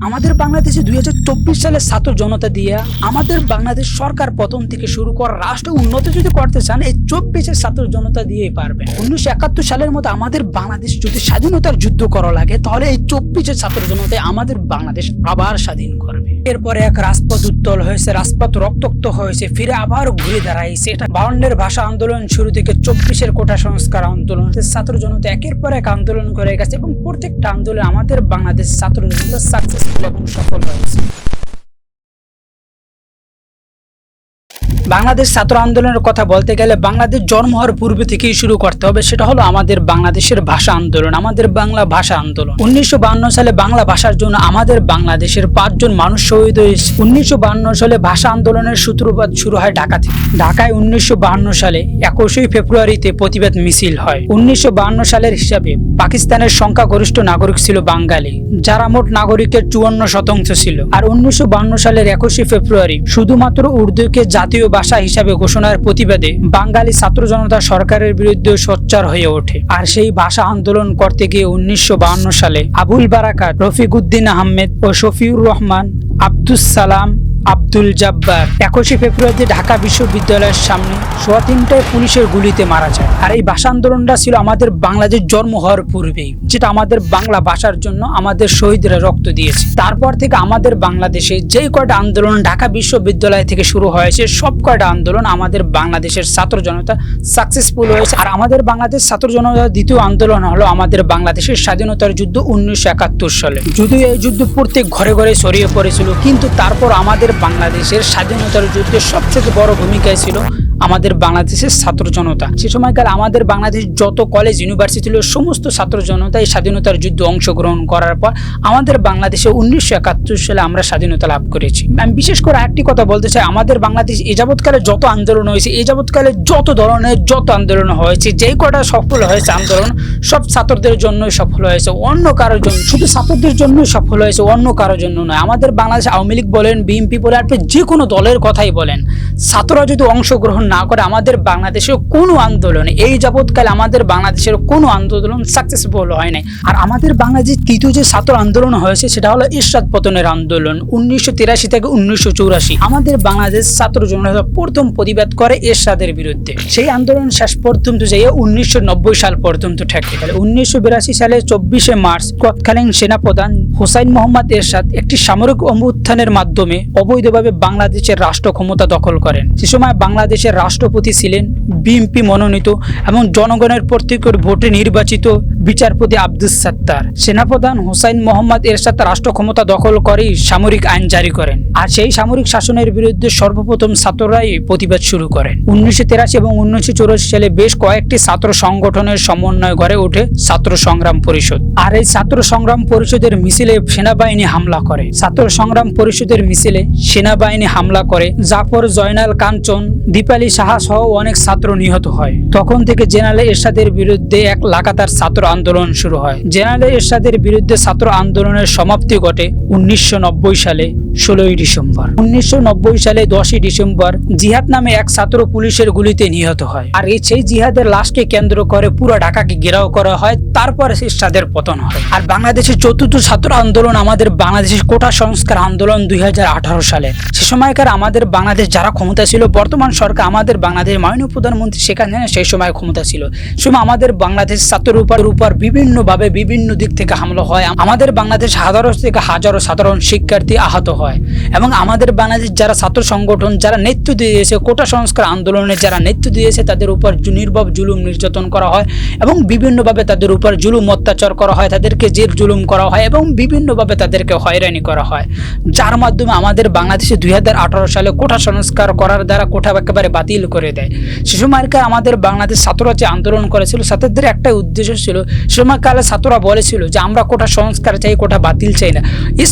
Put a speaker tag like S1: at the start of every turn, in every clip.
S1: আমাদের বাংলাদেশে 2024 সালে ছাত্র জনতা দিয়ে আমাদের বাংলাদেশ সরকার পতন থেকে শুরু করে রাষ্ট্র উন্নতি যদি করতে চান এই 24-এর ছাত্র জনতা দিয়েই পারবেন। 1971 সালের মতো আমাদের বাংলাদেশ যদি স্বাধীনতার যুদ্ধ করা লাগে তাহলে এই 24-এর ছাত্র জনতায় আমাদের বাংলাদেশ আবার স্বাধীন করবে। এরপরে এক রাজপথ উত্তল হয়েছে, রাজপথ রক্তাক্ত হয়েছে, ফিরে আবার ঘুরে দাঁড়াইছে। এটা 52-এর ভাষা আন্দোলন শুরু থেকে 24-এর কোটা সংস্কার আন্দোলন, ছাত্র জনতা একের পর এক আন্দোলন করে গেছে এবং প্রত্যেকটা আন্দোলনে আমাদের বাংলাদেশ ছাত্র জনতা সাকসেসফুল এবং সফল হয়েছে। বাংলাদেশ ছাত্র আন্দোলনের কথা বলতে গেলে বাংলাদেশ জন্ম হওয়ার পূর্বে থেকেই শুরু করতে হবে, সেটা হলো আমাদের বাংলাদেশের ভাষা আন্দোলন, আমাদের বাংলা ভাষা আন্দোলন। 1952 সালে বাংলা ভাষার জন্য আমাদের বাংলাদেশের 5 জন মানুষ শহীদ হয়েছে। 1952 সালে ভাষা আন্দোলনের সূত্রপাত শুরু হয় ঢাকা থেকে। ঢাকায় 1952 সালে 21 ফেব্রুয়ারিতে প্রতিবাদ মিছিল হয়। 1952 সালের হিসাবে পাকিস্তানের সংখ্যাগরিষ্ঠ নাগরিক ছিল বাঙালি, যারা মোট নাগরিকের 54% ছিল। আর 1952 সালের 21 ফেব্রুয়ারি শুধুমাত্র উর্দুকে জাতীয় ভাষা হিসাবে ঘোষণার প্রতিবাদে বাঙালি ছাত্র জনতা সরকারের বিরুদ্ধে সোচ্চার হয়ে ওঠে। আর সেই ভাষা আন্দোলন করতে গিয়ে 1952 সালে আবুল বারাকাত, রফিক উদ্দিন আহমেদ ও শফিউর রহমান, আব্দুস সালাম, আব্দুল জব্বার 21 ফেব্রুয়ারিতে ঢাকা বিশ্ববিদ্যালয়ের সামনে 3:15টায় পুলিশের গুলিতে মারা যায়। আর এই ভাষা আন্দোলনটা ছিল আমাদের বাংলাদেশ জন্ম হওয়ার পূর্বেই, যেটা আমাদের বাংলা ভাষার জন্য আমাদের শহীদরা রক্ত দিয়েছে। তারপর থেকে আমাদের বাংলাদেশে যেই কয়টা আন্দোলন ঢাকা বিশ্ববিদ্যালয় থেকে শুরু হয়েছে সব কয়টা আন্দোলন আমাদের বাংলাদেশের ছাত্র জনতা সাকসেসফুল হয়েছে। আর আমাদের বাংলাদেশ ছাত্র জনতার দ্বিতীয় আন্দোলন হলো আমাদের বাংলাদেশের স্বাধীনতার যুদ্ধ 1971 সালে। যদিও এই যুদ্ধ প্রত্যেক ঘরে ঘরে ছড়িয়ে পড়েছিল, কিন্তু তারপর আমাদের বাংলাদেশের স্বাধীনতার যুদ্ধে সবচেয়ে বড় ভূমিকায় ছিল আমাদের বাংলাদেশের ছাত্র জনতা। সে সময়কাল আমাদের বাংলাদেশ যত কলেজ ইউনিভার্সিটি ছিল সমস্ত ছাত্র জনতা এই স্বাধীনতার যুদ্ধে অংশগ্রহণ করার পর আমাদের বাংলাদেশে 1971 সালে আমরা স্বাধীনতা লাভ করেছি। আমি বিশেষ করে একটি কথা বলতে চাই, আমাদের বাংলাদেশ এ যাবৎকালে যত আন্দোলন হয়েছে, এ যাবৎকালে যত ধরনের যত আন্দোলন হয়েছে, যেই কটা সফল হয়েছে আন্দোলন সব ছাত্রদের জন্যই সফল হয়েছে, অন্য কারোর জন্য, শুধু ছাত্রদের জন্যই সফল হয়েছে, অন্য কারোর জন্য নয়। আমাদের বাংলাদেশ আওয়ামী লীগ বলেন, বিএনপি বলেন, আপনি যে কোনো দলের কথাই বলেন, ছাত্ররা যদি অংশগ্রহণ না করে আমাদের বাংলাদেশের কোনো আন্দোলন এই যাবৎকালে আমাদের বাংলাদেশের কোনো আন্দোলন সাকসেসফুল হয় নাই। আর আমাদের বাংলাদেশ তৃতীয় যে ছাত্র আন্দোলন হয়েছে সেটা হলো এরশাদ পতনের আন্দোলন 1983 থেকে 1984। আমাদের বাংলাদেশ ছাত্র জনতা প্রথম প্রতিবাদ করে এরশাদের বিরুদ্ধে। সেই আন্দোলন শেষ পর্যন্ত যেয়ে 1990 সাল পর্যন্ত ঠেকে। 1982 সালে 24 মার্চ তৎকালীন সেনাপ্রধান হোসাইন মোহাম্মদ এরশাদ একটি সামরিক অভ্যুত্থানের মাধ্যমে অবৈধভাবে বাংলাদেশের রাষ্ট্র ক্ষমতা দখল করেন। সে সময় বাংলাদেশের রাষ্ট্রপতি ছিলেন বিএনপি মনোনীত এবং জনগণের প্রত্যেকের ভোটে নির্বাচিত বিচারপতি আব্দুস সাত্তার। সেনাপ্রধান হোসাইন মোহাম্মদ এরশাদ রাষ্ট্র ক্ষমতা দখল করেই সামরিক আইন জারি করেন। আর সেই সামরিক শাসনের বিরুদ্ধে সর্বপ্রথম ছাত্ররাই প্রতিবাদ শুরু করেন। 1983 এবং 1984 সালে বেশ কয়েকটি ছাত্র সংগঠনের সমন্বয় গড়ে ওঠে ছাত্র সংগ্রাম পরিষদ। আর এই ছাত্র সংগ্রাম পরিষদের মিছিলে সেনাবাহিনী হামলা করে। ছাত্র সংগ্রাম পরিষদের মিছিলে সেনাবাহিনী হামলা করে জাফর, জয়নাল, কাঞ্চন, দীপালি সাহা সহ অনেক ছাত্র নিহত হয়। তখন থেকে জেনারেল এরশাদের বিরুদ্ধে এক লাগাতার ছাত্র আন্দোলন শুরু হয়। জেনারেল এরশাদের বিরুদ্ধে ছাত্র আন্দোলনের সমাপ্তি ঘটে 1990 সালে 16 ডিসেম্বর। 1990 সালে 10 ডিসেম্বর জিহাদ নামে এক ছাত্র পুলিশের গুলিতে নিহত হয়। আর সেই জিহাদের লাশকে কেন্দ্র করে পুরো ঢাকাকে ঘেরাও করা হয়। তারপর এরশাদের পতন হয়। আর বাংলাদেশের চতুর্থ ছাত্র আন্দোলন আমাদের বাংলাদেশের কোটা সংস্কার আন্দোলন 2018 সালে। সে সময়কার আমাদের বাংলাদেশ যারা ক্ষমতা ছিল, বর্তমান সরকার আমাদের বাংলাদেশ মাননীয় প্রধানমন্ত্রী শেখ হাসিনা সেই সময় ক্ষমতা ছিল। সময় আমাদের বাংলাদেশ ছাত্রের উপর বিভিন্নভাবে বিভিন্ন দিক থেকে হামলা হয়। আমাদের বাংলাদেশ হাজারো সাধারণ শিক্ষার্থী আহত হয় এবং আমাদের বাংলাদেশ যারা ছাত্র সংগঠন যারা নেতৃত্ব দিয়েছে কোটা সংস্কার আন্দোলনে যারা নেতৃত্ব দিয়েছে তাদের উপর নির্ভব জুলুম নির্যাতন করা হয় এবং বিভিন্নভাবে তাদের উপর জুলুম অত্যাচার করা হয়, তাদেরকে জেল জুলুম করা হয় এবং বিভিন্নভাবে তাদেরকে হয়রানি করা হয়, যার মাধ্যমে আমাদের বাংলাদেশে 2018 সালে কোটা সংস্কার করার দ্বারা কোটা একেবারে বাতিল করে দেয়। সে সময়কার আমাদের বাংলাদেশ ছাত্ররা যে আন্দোলন করেছিল ছাত্রদের একটা উদ্দেশ্য ছিল, সে সময়কালে ছাত্ররা বলেছিল যে আমরা কোটা সংস্কার চাই, কোটা বাতিল চাই না।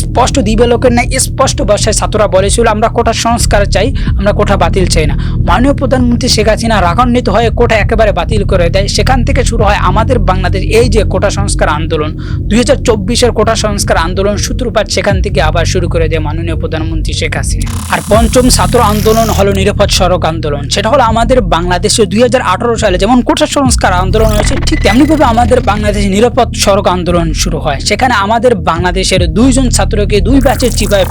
S1: স্পষ্ট দিবালোকের না স্পষ্ট স্পষ্ট ভাষায় ছাত্ররা বলেছিল আমরা কোটা সংস্কার চাই, আমরা কোটা বাতিল চাই না। মাননীয় প্রধানমন্ত্রী শেখ হাসিনা রাগান্বিত হয়ে কোটা একেবারে বাতিল করে দেয়। সেখান থেকে শুরু হয় আমাদের বাংলাদেশ এই যে কোটা সংস্কার আন্দোলন, 2024-এর কোটা সংস্কার আন্দোলন সূত্রপাত সেখান থেকে আবার শুরু করে দেয় মাননীয় প্রধানমন্ত্রী শেখ হাসিনা। আর পঞ্চম ছাত্র আন্দোলন হলো নিরাপদ সড়ক আন্দোলন। সেটা হলো আমাদের বাংলাদেশে 2018 সালে যেমন কোটা সংস্কার আন্দোলন হয়েছে, ঠিক তেমনিভাবে আমাদের বাংলাদেশে নিরাপদ সড়ক আন্দোলন শুরু হয়। সেখানে আমাদের বাংলাদেশের 2 জন ছাত্রকে 2 ব্যাচের চিপায়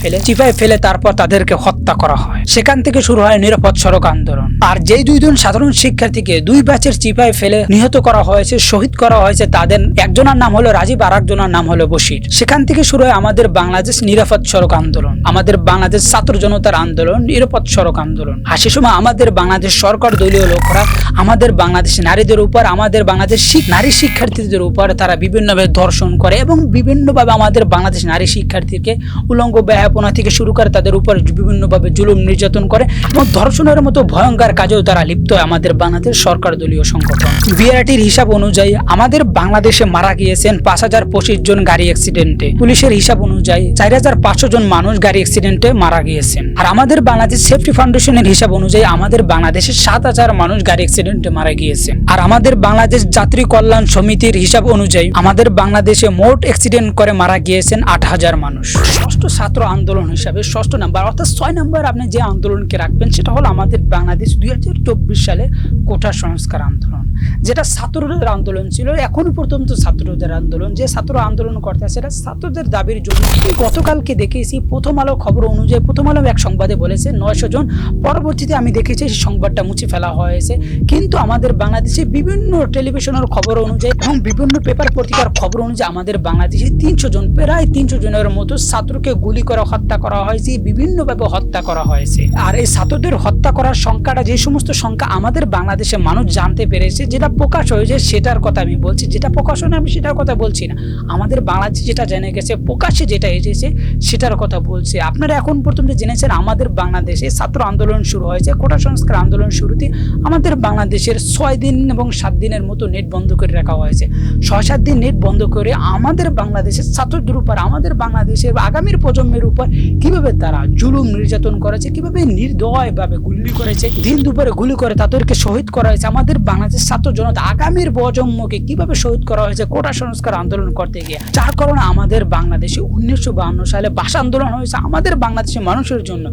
S1: ফেলে তারপর তাদেরকে হত্যা করা হয়। সেখান থেকে শুরু হয় নিরাপদ সড়ক আন্দোলন। আর যেই 2 জন সাধারণ শিক্ষার্থীকে 2 ব্যাচের চিপায় ফেলে নিহত করা হয়েছে, শহীদ করা হয়েছে, তাদের একজনের নাম হলো রাজীব আর একজনের নাম হলো বশির। সেখান থেকে শুরু হয় আমাদের বাংলাদেশ নিরাপদ সড়ক আন্দোলন, আমাদের বাংলাদেশ ছাত্র জনতার আন্দোলন, নিরাপদ সড়ক আন্দোলন। আর সে সময় আমাদের বাংলাদেশ সরকার দলীয় লোকরা আমাদের বাংলাদেশ নারীদের উপর, আমাদের বাংলাদেশ নারী শিক্ষার্থীদের উপর তারা বিভিন্নভাবে ধর্ষণ করে এবং বিভিন্নভাবে আমাদের বাংলাদেশ নারী শিক্ষার্থীকে উলঙ্গ ব্যাপনা থেকে শুরু করে তাদের উপর বিভিন্নভাবে জুলুম নির্যাতন করে এবং ধর্ষণের মতো ভয়ঙ্কর কাজেও তারা লিপ্ত হয় আমাদের বাংলাদেশ সরকার দলীয় সংগঠন। বিআরটির হিসাব অনুযায়ী আমাদের বাংলাদেশে মারা গিয়েছেন 5025 জন গাড়ি অ্যাক্সিডেন্টে। পুলিশের হিসাব অনুযায়ী 4500 জন মানুষ গাড়ি অ্যাক্সিডেন্টে মারা গিয়েছেন। আর আমাদের বাংলাদেশ সেফটি ফাউন্ডেশনের হিসাব অনুযায়ী আমাদের বাংলাদেশে 7000 মানুষ গাড়ি অ্যাক্সিডেন্টে মারা গিয়েছেন। আর আমাদের বাংলাদেশ যাত্রী কল্যাণ সমিতির হিসাব অনুযায়ী আমাদের বাংলাদেশে মোট অ্যাক্সিডেন্ট করে মারা গিয়েছেন 8000 মানুষ। ষষ্ঠ ছাত্র আন্দোলন হিসাবে 6 নাম্বার অর্থাৎ 6 নাম্বার আপনি যে আন্দোলনকে রাখবেন সেটা হলো আমাদের বাংলাদেশ 2024 সালে কোটা সংস্কার আন্দোলন, যেটা ছাত্রদের আন্দোলন ছিল। এখনো পর্যন্ত ছাত্রদের আন্দোলন, যে ছাত্র আন্দোলন করতে আছে সেটা ছাত্রদের দাবির জন্য। গতকালকে দেখেছি প্রথম আলো খবর অনুযায়ী, প্রথম আলো এক সংবাদে বলেছে 900 জন, পরবর্তীতে আমি দেখেছি সেই সংবাদটা মুছে ফেলা হয়েছে। কিন্তু আমাদের বাংলাদেশে বিভিন্ন টেলিভিশনের খবর অনুযায়ী এবং বিভিন্ন পেপার পত্রিকার খবর অনুযায়ী আমাদের বাংলাদেশে 300 জন, প্রায় 300 জনের মতো ছাত্রকে গুলি করে হত্যা করা হয়েছে, বিভিন্নভাবে হত্যা করা হয়েছে। আর এই ছাত্রদের হত্যা করার সংখ্যাটা, যে সমস্ত সংখ্যা আমাদের বাংলাদেশে মানুষ জানতে পেরেছে, যেটা প্রকাশ হয়েছে সেটার কথা আমি বলছি, যেটা প্রকাশ হয় না আমি সেটার কথা বলছি না। আমাদের বাংলাদেশে যেটা জেনে গেছে, প্রকাশ্যে যেটা এসেছে সেটার কথা বলছি। আপনারা এখন পর্যন্ত জেনেছেন আমাদের বাংলাদেশে ছাত্র আন্দোলন শুরু হয়েছে। কোটা সংস্কার আন্দোলন শুরুতে আমাদের বাংলাদেশের 6 দিন এবং 7 দিনের মতো নেট বন্ধ করে রাখা হয়েছে। 6-7 দিন নেট বন্ধ করে আমাদের বাংলাদেশের ছাত্রদের উপর, আমাদের বাংলাদেশের আগামীর প্রজন্মের উপর কিভাবে তারা জুলুম নির্যাতন করেছে, কিভাবে নির্দয়ভাবে গুলি করেছে, দিন দুপুরে গুলি করে তাদেরকে শহীদ করা হয়েছে। আমাদের বাংলাদেশ ছাত্র জনতা আগামীর প্রজন্মকে কিভাবে শহীদ করা হয়েছে কোটা সংস্কার আন্দোলন করতে গিয়ে। যার কারণে আমাদের বাংলাদেশে 1952 সালে ভাষা আন্দোলন হয়েছে আমাদের বাংলাদেশের মানুষের জন্য,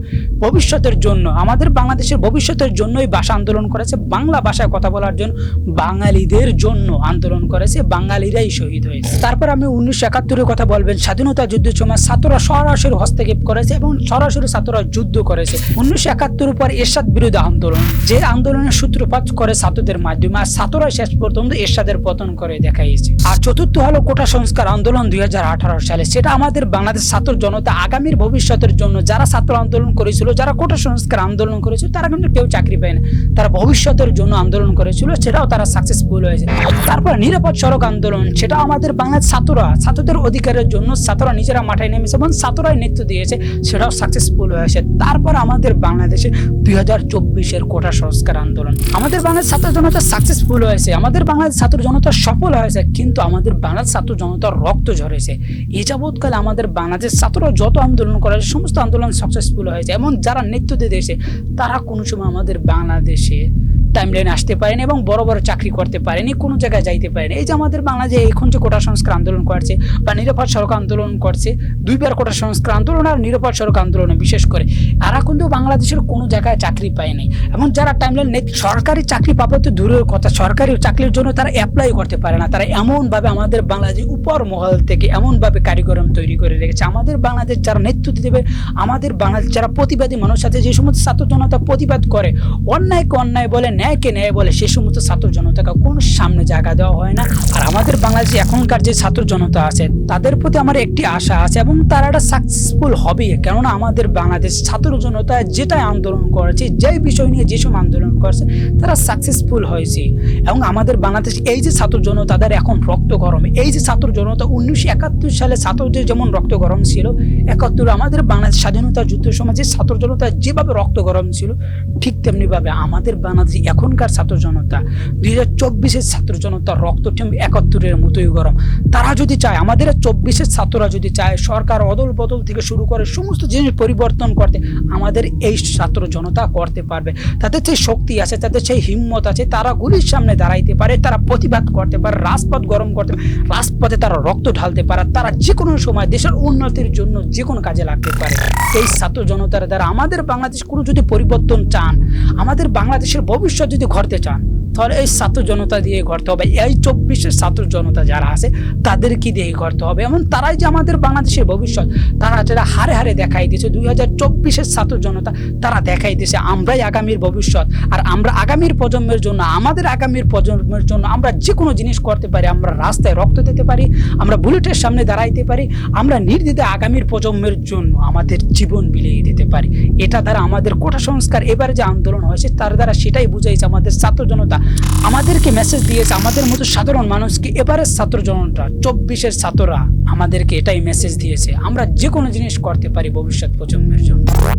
S1: ভবিষ্যতের জন্য, আমাদের বাংলাদেশের ভবিষ্যতের জন্যই ভাষা আন্দোলন করেছে। বাংলা ভাষায় কথা বলার জন্য, বাঙালিদের জন্য আন্দোলন করেছে, বাঙালিরাই শহীদ হয়েছে। তারপর আমি 1971-এর কথা বলবেন, স্বাধীনতা যুদ্ধের সময় ছাত্ররা সরাসরি হস্তক্ষেপ করেছে এবং সরাসরি ছাত্ররা যুদ্ধ করেছে। 1971 উপর এরশাদ বিরোধী আন্দোলন, যে আন্দোলনের সূত্রপাত করে ছাত্রদের মাধ্যমে, আর ছাত্ররা শেষ পর্যন্ত এরশাদের পতন করে দেখাইছে। আর চতুর্থ হলো কোটা সংস্কার আন্দোলন 2018 সালে, সেটা আমাদের বাংলাদেশ ছাত্র জনতা আগামীর ভবিষ্যতের জন্য, যারা ছাত্র আন্দোলন করেছিল, যারা কোটা সংস্কার আন্দোলন করেছিল, তারা কিন্তু কেউ চাকরি পায় না, তারা ভবিষ্যতের জন্য আন্দোলন করেছিল, সেটাও তারা সাকসেসফুল হয়েছে। তারপর নিরাপদ সড়ক আন্দোলন, সেটা আমাদের বাংলাদেশ ছাত্রদের অধিকারের জন্য ছাত্ররা নিজেরা মাঠে নেমেছে এবং ছাত্ররাই নেতৃত্ব দিয়েছে, সেটাও সাকসেসফুল হয়েছে। তারপর আমাদের বাংলাদেশে 2024-এর কোটা সংস্কার আন্দোলন, আমাদের বাংলাদেশ ছাত্র জনতা সাকসেসফুল হয়েছে, আমাদের বাংলাদেশ ছাত্র জনতা সফল হয়েছে, কিন্তু আমাদের বাংলাদেশ ছাত্র জনতার রক্ত ঝরেছে। এই যাবৎকালে আমাদের বাংলাদেশ ছাত্ররা যত আন্দোলন করেছে সমস্ত আন্দোলন সাকসেসফুল হয়েছে এবং যারা নেতৃত্ব দিয়েছে তারা কোনো সময় আমাদের বাংলাদেশে টাইমলাইনে আসতে পারেনি এবং বড় বড় চাকরি করতে পারেনি, কোনো জায়গায় যাইতে পারেনি। এই যে আমাদের বাংলাদেশে এখন যে কোটা সংস্কার আন্দোলন করছে বা নিরাপদ সড়ক আন্দোলন করছে, 2বার কোটা সংস্কার আন্দোলন আর নিরাপদ সড়ক আন্দোলনে বিশেষ করে, এরা কিন্তু বাংলাদেশের কোনো জায়গায় চাকরি পায়নি এবং যারা টাইমলাইন সরকারি চাকরি পাবে তো দূরের কথা, সরকারি চাকরির জন্য তারা অ্যাপ্লাই করতে পারে না। তারা এমনভাবে আমাদের বাংলাদেশ উপর মহল থেকে এমনভাবে কারিগরম তৈরি করে রেখেছে। আমাদের বাংলাদেশ যারা নেতৃত্ব দেবে, আমাদের বাংলাদেশ যারা প্রতিবাদী মানুষ আছে, যে সমস্ত ছাত্র জনতা প্রতিবাদ করে, অন্যায়কে অন্যায় বলে, ন্যায়কে ন্যায় বলে, সে সমস্ত ছাত্র জনতাকে কোনো সামনে জায়গা দেওয়া হয় না। আর আমাদের বাংলাদেশে এখনকার যে ছাত্র জনতা আছে তাদের প্রতি আমার একটি আশা আছে এবং তারা একটা সাকসেসফুল হবে, কেননা আমাদের বাংলাদেশ ছাত্র জনতা যেটাই আন্দোলন করেছে, যেই বিষয় নিয়ে যেসব আন্দোলন করছে তারা সাকসেসফুল হয়েছে। এবং আমাদের বাংলাদেশ এই যে ছাত্র জনতা তাদের এখন রক্ত গরম, এই যে ছাত্র জনতা 1971 সালে ছাত্রদের যেমন রক্ত গরম ছিল, 71 আমাদের বাংলাদেশ স্বাধীনতা যুদ্ধের সময় যে ছাত্র জনতা যেভাবে রক্ত গরম ছিল, ঠিক তেমনি ভাবে আমাদের বাংলাদেশ এখনকার ছাত্র জনতা, 2024-এর ছাত্র জনতা রক্ত 71-এর মতোই গরম। তারা যদি চায়, আমাদের 24-এর ছাত্ররা যদি চায় সরকার অদল বদল থেকে শুরু করে সমস্ত জিনিস পরিবর্তন করতে, আমাদের এই ছাত্র জনতা করতে পারবে। তাদের সেই শক্তি আছে, তাদের সেই হিম্মত আছে, তারা গুলির সামনে দাঁড়াইতে পারে, তারা প্রতিবাদ করতে পারে, রাজপথ গরম করতে পারে, রাজপথে তারা রক্ত ঢালতে পারে, তারা যে কোনো সময় দেশের উন্নতির জন্য যে কোনো কাজে লাগতে পারে। এই ছাত্র জনতার দ্বারা আমাদের বাংলাদেশ কোনো যদি পরিবর্তন চান, আমাদের বাংলাদেশের ভবিষ্যৎ যদি গড়তে চান, তাহলে এই ছাত্র জনতা দিয়ে গড়তে হবে। এই 24-এর ছাত্র জনতা যারা আছে তাদেরকে দিয়ে গড়তে হবে। এমন তারাই যে আমাদের বাংলাদেশের ভবিষ্যৎ, তারা যারা হারে হারে দেখাই দিয়েছে। 2024-এর ছাত্র জনতা তারা দেখাই দিয়েছে আমরাই আগামীর ভবিষ্যৎ। আর আমরা আগামীর প্রজন্মের জন্য, আমাদের আগামীর প্রজন্মের জন্য আমরা যে কোনো জিনিস করতে পারি। আমরা রাস্তায় রক্ত দিতে পারি, আমরা বুলেটের সামনে দাঁড়াইতে পারি, আমরা নির্দ্বিধায় আগামীর প্রজন্মের জন্য আমাদের জীবন বিলিয়ে দিতে পারি। এটা দ্বারা আমাদের কোটা সংস্কার এবারে যে আন্দোলন হয়েছে তার দ্বারা সেটাই বুঝাইছে। আমাদের ছাত্র জনতা আমাদেরকে মেসেজ দিয়েছে, আমাদের মতো সাধারণ মানুষকে। এবারের ছাত্র জনতা, 24-এর ছাত্ররা আমাদেরকে এটাই মেসেজ দিয়েছে, আমরা যে কোনো জিনিস করতে পারি ভবিষ্যৎ প্রজন্মের জন্য।